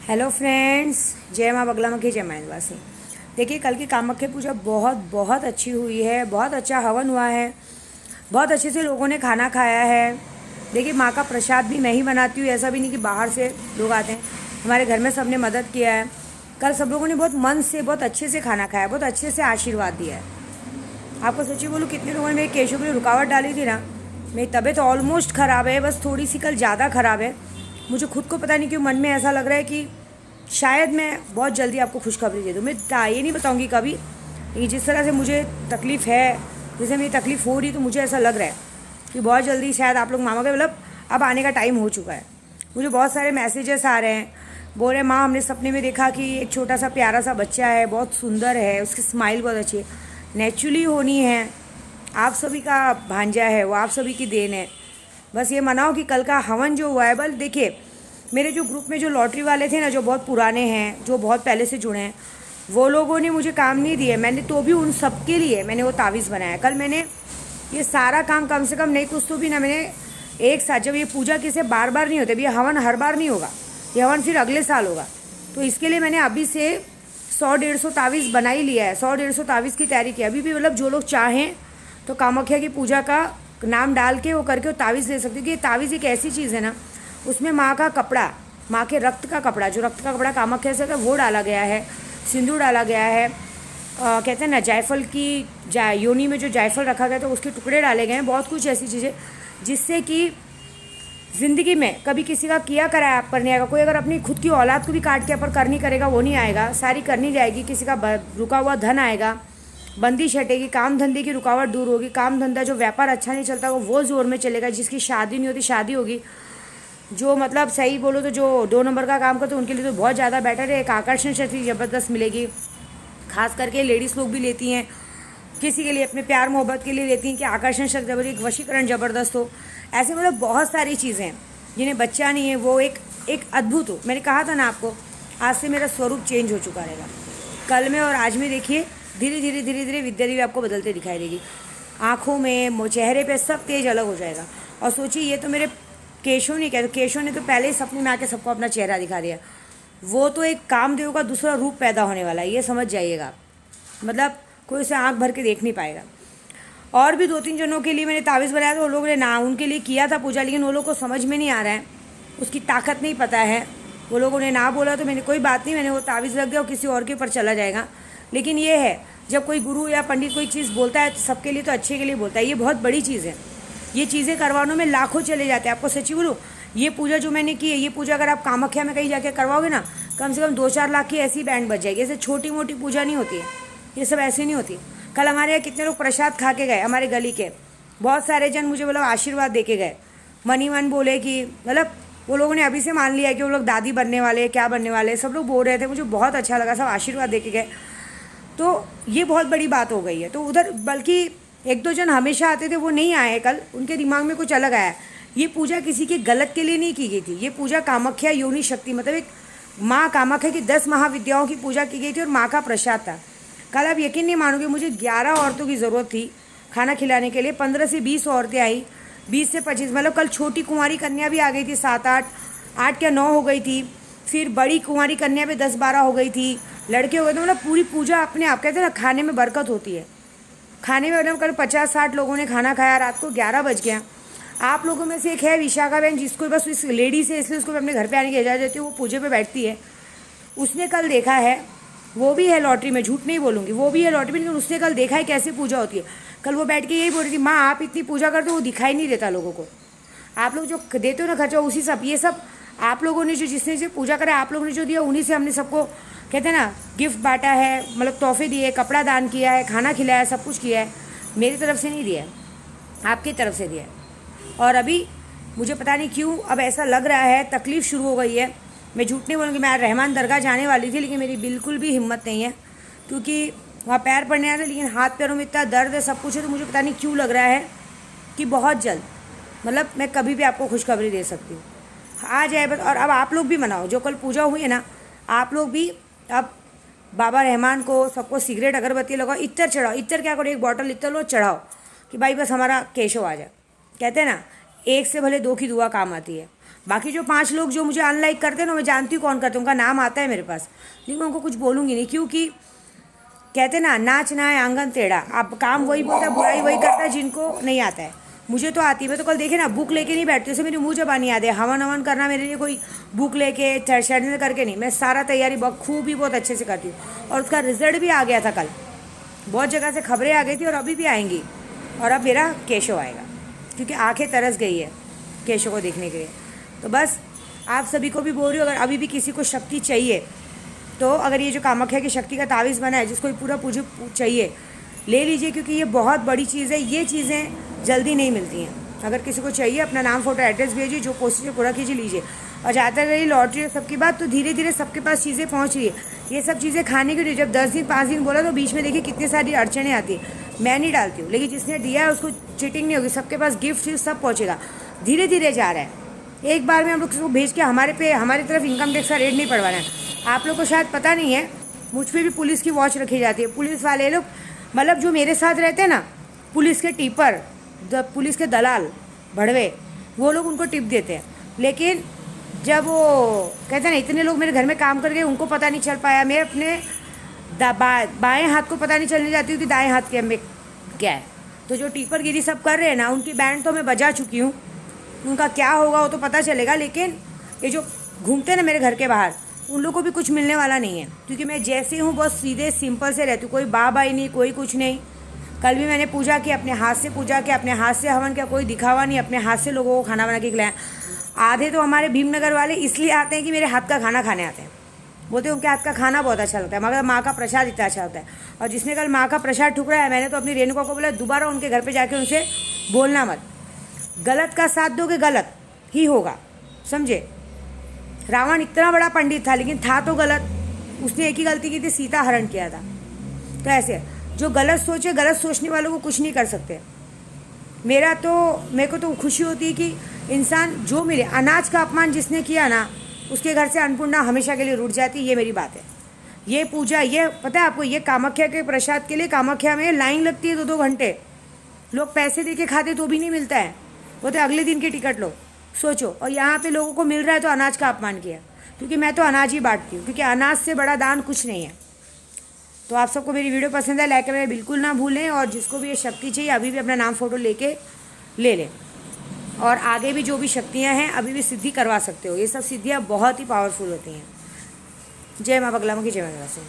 Hello friends, जय माँ बगलामुखी, जय माँ निवासी। देखिए, कल की कामाख्या पूजा बहुत बहुत अच्छी हुई है। बहुत अच्छा हवन हुआ है। बहुत अच्छे से लोगों ने खाना खाया है। देखिए, माँ का प्रसाद भी मैं ही बनाती हूँ, ऐसा भी नहीं कि बाहर से लोग आते हैं। हमारे घर में सबने मदद किया है। कल सब लोगों ने बहुत मन से, बहुत अच्छे से खाना खाया, बहुत अच्छे से आशीर्वाद दिया है। आपको सच्ची बोलूँ, कितने लोगों ने मेरे केशों के लिए रुकावट डाली थी ना। मेरी तबीयत ऑलमोस्ट ख़राब है, बस थोड़ी सी कल ज़्यादा ख़राब है। मुझे खुद को पता नहीं क्यों मन में ऐसा लग रहा है कि शायद मैं बहुत जल्दी आपको खुशखबरी दे दूँ। मैं ये नहीं बताऊँगी कभी, लेकिन जिस तरह से मुझे तकलीफ़ है, जैसे मेरी तकलीफ़ हो रही, तो मुझे ऐसा लग रहा है कि बहुत जल्दी शायद आप लोग मामा के मतलब अब आने का टाइम हो चुका है। मुझे बहुत सारे मैसेजेस आ रहे हैं, बोल रहे माँ हमने सपने में देखा कि एक छोटा सा प्यारा सा बच्चा है, बहुत सुंदर है, उसकी स्माइल बहुत अच्छी है, नेचुरली होनी है, आप सभी का भांजा है, वो आप सभी की देन है। बस ये मनाओ कि कल का हवन जो हुआ है, बल देखिए, मेरे जो ग्रुप में जो लॉटरी वाले थे ना, जो बहुत पुराने हैं, जो बहुत पहले से जुड़े हैं, वो लोगों ने मुझे काम नहीं दिए। मैंने तो भी उन सब के लिए मैंने वो तावीज़ बनाया। कल मैंने ये सारा काम कम से कम नहीं कुछ तो भी ना, मैंने एक साथ, जब ये पूजा किसे बार बार नहीं होती, ये हवन हर बार नहीं होगा, ये हवन फिर अगले साल होगा, तो इसके लिए मैंने अभी से 100-150 तावीज़ बना ही लिया है। 100-150 तावीज़ की तैयारी की। अभी भी मतलब जो लोग चाहें तो कामाख्या की पूजा का नाम डाल के वो करके वो तावीज़ ले सकते हो। कि ये तावीज़ एक ऐसी चीज़ है ना, उसमें माँ का कपड़ा, माँ के रक्त का कपड़ा, जो रक्त का कपड़ा कामाख्या से था, वो डाला गया है, सिंदूर डाला गया है। कहते हैं ना, जायफल की योनी में जो जायफल रखा गया तो उसके टुकड़े डाले गए हैं। बहुत कुछ ऐसी चीज़ें जिससे कि ज़िंदगी में कभी किसी का किया कराया आप पर नहीं आएगा। कोई अगर अपनी खुद की औलाद को भी काट के पर करनी करेगा, वो नहीं आएगा, सारी करनी जाएगी। किसी का रुका हुआ धन आएगा, बंदिश हटेगी, काम धंधे की रुकावट दूर होगी, काम धंधा जो व्यापार अच्छा नहीं चलता वो ज़ोर में चलेगा, जिसकी शादी नहीं होती शादी होगी, जो मतलब सही बोलो तो जो 2 नंबर का काम करते हैं उनके लिए तो बहुत ज़्यादा बेटर है। एक आकर्षण शक्ति ज़बरदस्त मिलेगी। खास करके लेडीज़ लोग भी लेती हैं, किसी के लिए अपने प्यार मोहब्बत के लिए लेती हैं कि आकर्षण शक्ति जबरदस्त, वशीकरण ज़बरदस्त हो। ऐसे मतलब बहुत सारी चीज़ें हैं जिन्हें बच्चा नहीं है, वो एक अद्भुत हो। मैंने कहा था ना आपको, आज से मेरा स्वरूप चेंज हो चुका रहेगा। कल में और आज में देखिए, धीरे धीरे धीरे धीरे विद्या देवी आपको बदलते दिखाई देगी। आँखों में, चेहरे पे सब तेज अलग हो जाएगा। और सोचिए, ये तो मेरे केशव नहीं कहते, केशव ने तो पहले ही सपने में आके सबको अपना चेहरा दिखा दिया। वो तो एक कामदेव का दूसरा रूप पैदा होने वाला है, ये समझ जाइएगा। मतलब कोई उसे आँख भर के देख नहीं पाएगा। और भी 2-3 जनों के लिए मैंने तावीज़ बनाया था, वो लोगों ने ना उनके लिए किया था पूजा, लेकिन वो लोग को समझ में नहीं आ रहा है, उसकी ताकत नहीं पता है, वो लोगों ने ना बोला, तो मैंने कोई बात नहीं, मैंने वो तावीज़ रख दिया और किसी और के ऊपर चला जाएगा। लेकिन ये है, जब कोई गुरु या पंडित कोई चीज़ बोलता है तो सबके लिए तो अच्छे के लिए बोलता है। ये बहुत बड़ी चीज़ है। ये चीज़ें करवाने में लाखों चले जाते हैं। आपको सच्ची बोलूँ, ये पूजा जो मैंने की है, ये पूजा अगर आप कामाख्या में कहीं जाके करवाओगे ना, कम से कम 2-4 लाख की ऐसी बैंड बच जाएगी। ऐसे छोटी मोटी पूजा नहीं होती है, ये सब ऐसे नहीं होती। कल हमारे यहाँ कितने लोग प्रसाद खा के गए, हमारे गली के बहुत सारे जन मुझे मतलब आशीर्वाद दे के गए। मनी मन बोले कि मतलब वो लोगों ने अभी से मान लिया कि वो लोग दादी बनने वाले, क्या बनने वाले, सब लोग बोल रहे थे। मुझे बहुत अच्छा लगा, सब आशीर्वाद दे के गए, तो ये बहुत बड़ी बात हो गई है। तो उधर बल्कि 1-2 जन हमेशा आते थे, वो नहीं आए कल, उनके दिमाग में कुछ अलग आया। ये पूजा किसी के गलत के लिए नहीं की गई थी। ये पूजा कामाख्या योनि शक्ति, मतलब एक माँ कामाख्या की 10 महाविद्याओं की पूजा की गई थी और माँ का प्रसाद था। कल आप यकीन नहीं मानोगे, मुझे 11 औरतों की ज़रूरत थी खाना खिलाने के लिए। 15 से 20 औरतें आई, 20 से 25, मतलब कल छोटी कुंवारी कन्या भी आ गई थी, 7-8, 8 क्या 9 हो गई थी। फिर बड़ी कुंवारी कन्या भी 10-12 हो गई थी, लड़के हो गए थे। मतलब पूरी पूजा अपने आप, कहते हैं ना, खाने में बरकत होती है। खाने में मतलब कल 50-60 लोगों ने खाना खाया, रात को 11 बज गया। आप लोगों में से एक है विशाखा बहन, जिसको बस इस लेडी से इसलिए उसको अपने घर पे आने की इजाज़त देती है, वो पूजे पे बैठती है। उसने कल देखा है, वो भी है लॉटरी में, झूठ नहीं बोलूँगी, वो भी है लॉटरी में, लेकिन उसने कल देखा है कैसे पूजा होती है। कल वो बैठ के यही बोल रही थी, माँ आप इतनी पूजा करते हो, वो दिखाई नहीं देता लोगों को। आप लोग जो देते हो ना खर्चा, उसी सब, ये सब आप लोगों ने जो, जिसने जो पूजा करा, आप लोगों ने जो दिया, उन्हीं से हमने सबको, कहते हैं ना, गिफ्ट बांटा है, मतलब तोहफे दिए, कपड़ा दान किया है, खाना खिलाया, सब कुछ किया है। मेरी तरफ से नहीं दिया है, आपकी तरफ से दिया है। और अभी मुझे पता नहीं क्यों अब ऐसा लग रहा है, तकलीफ़ शुरू हो गई है। मैं झूठ नहीं बोलूँगी, मैं रहमान दरगाह जाने वाली थी, लेकिन मेरी बिल्कुल भी हिम्मत नहीं है, क्योंकि वहाँ पैर पड़ने आया था, लेकिन हाथ पैरों में इतना दर्द है, सब कुछ है। तो मुझे पता नहीं क्यों लग रहा है कि बहुत जल्द, मतलब मैं कभी भी आपको खुशखबरी दे सकती हूँ, आ जाए बस। और अब आप लोग भी मनाओ, जो कल पूजा हुई है ना, आप लोग भी अब बाबा रहमान को, सबको सिगरेट अगरबत्ती लगाओ, इत्तर चढ़ाओ। इत्तर क्या करो, एक बॉटल इत्तर लो, चढ़ाओ कि भाई बस हमारा केशव आ जाए। कहते हैं ना, एक से भले 2 की दुआ काम आती है। बाकी जो 5 लोग जो मुझे अनलाइक करते हैं ना, मैं जानती हूँ कौन करते हैं, उनका नाम आता है मेरे पास, लेकिन मैं उनको कुछ बोलूँगी नहीं, क्योंकि कहते ना नाच ना है आंगन टेढ़ा। आप काम वही बोलता है, बुराई वही करता है जिनको नहीं आता है। मुझे तो आती है। मैं तो कल देखे ना बुक लेके नहीं बैठती, उसे मेरी मुँह जबानी याद है। हवन हवन करना मेरे लिए कोई बुक लेके चढ़ने करके नहीं, मैं सारा तैयारी खूब ही बहुत अच्छे से करती हूँ। और उसका रिजल्ट भी आ गया था कल, बहुत जगह से खबरें आ गई थी और अभी भी आएंगी। और अब मेरा केशव आएगा, क्योंकि आंखें तरस गई है केशव को देखने के लिए। तो बस आप सभी को भी बोल रही हूँ, अगर अभी भी किसी को शक्ति चाहिए तो अगर ये जो कामाख्या की शक्ति का तावीज़ बना है, जिसको पूरा पूजा चाहिए, ले लीजिए, क्योंकि ये बहुत बड़ी चीज़ है। ये चीज़ें जल्दी नहीं मिलती हैं। अगर किसी को चाहिए अपना नाम फोटो एड्रेस भेजिए, जो प्रोसीजर पूरा कीजिए, लीजिए। और ज़्यादा रही लॉटरी और सबकी बात, तो धीरे धीरे सबके पास चीज़ें पहुँच रही है। ये सब चीज़ें खाने के लिए जब 10 दिन 5 दिन बोला, तो बीच में देखिए कितनी सारी अड़चनें आती है। मैं नहीं डालती हूँ, लेकिन जिसने दिया है उसको चीटिंग नहीं होगी, सबके पास गिफ्ट सब पहुँचेगा। धीरे धीरे जा रहा है। एक बार में हम लोग किसी को भेज के हमारी तरफ इनकम टैक्स का रेट नहीं पड़वाना है। आप लोग को शायद पता नहीं है, मुझ पर भी पुलिस की वॉच रखी जाती है। पुलिस वाले लोग, मतलब जो मेरे साथ रहते हैं ना, पुलिस के टिपर, पुलिस के दलाल भड़वे, वो लोग उनको टिप देते हैं। लेकिन जब वो कहते हैं ना, इतने लोग मेरे घर में काम कर गए, उनको पता नहीं चल पाया। मैं अपने बाएं हाथ को पता नहीं चलने जाती हूँ कि दाएं हाथ के में क्या है। तो जो टिपरगिरी सब कर रहे हैं ना, उनकी बैंड तो मैं बजा चुकी हूँ। उनका क्या होगा वो तो पता चलेगा, लेकिन ये जो घूमते हैं ना मेरे घर के बाहर, उन लोगों को भी कुछ मिलने वाला नहीं है, क्योंकि मैं जैसे हूँ बहुत सीधे सिंपल से रहती हूँ। कोई बाई नहीं, कोई कुछ नहीं। कल भी मैंने पूजा की, अपने हाथ से पूजा की, अपने हाथ से हवन किया, कोई दिखावा नहीं, अपने हाथ से लोगों को खाना बना के खिलाया। आधे तो हमारे भीमनगर वाले इसलिए आते हैं कि मेरे हाथ का खाना खाने आते हैं, बोलते हैं उनके हाथ का खाना बहुत अच्छा लगता है, मगर माँ का प्रसाद इतना अच्छा होता है। और जिसने कल माँ का प्रसाद ठुकराया है, मैंने तो अपनी रेणुका को बोला दोबारा उनके घर पर जाके उनसे बोलना मत। गलत का साथ दोगे गलत ही होगा, समझे। रावण इतना बड़ा पंडित था, लेकिन था तो गलत। उसने एक ही गलती की थी, सीता हरण किया था। तो ऐसे जो गलत सोचे, गलत सोचने वालों को कुछ नहीं कर सकते। मेरे को तो खुशी होती है कि इंसान जो मिले, अनाज का अपमान जिसने किया ना, उसके घर से अन्नपूर्णा हमेशा के लिए रुट जाती है। ये मेरी बात है। ये पूजा, ये पता है आपको, ये कामाख्या के प्रसाद के लिए कामाख्या में लाइन लगती है 2-2 घंटे। लोग पैसे दे के खाते तो भी नहीं मिलता है, बोलते अगले दिन की टिकट लो। सोचो, और यहाँ पे लोगों को मिल रहा है तो अनाज का अपमान किया। क्योंकि मैं तो अनाज ही बांटती हूँ, क्योंकि अनाज से बड़ा दान कुछ नहीं है। तो आप सबको मेरी वीडियो पसंद है, लाइक करना बिल्कुल ना भूलें। और जिसको भी ये शक्ति चाहिए, अभी भी अपना नाम फोटो लेके ले लें। और आगे भी जो भी शक्तियाँ हैं, अभी भी सिद्धि करवा सकते हो। ये सब सिद्धियाँ बहुत ही पावरफुल होती हैं। जय माँ बगलामुखी, जय माँ निवासी।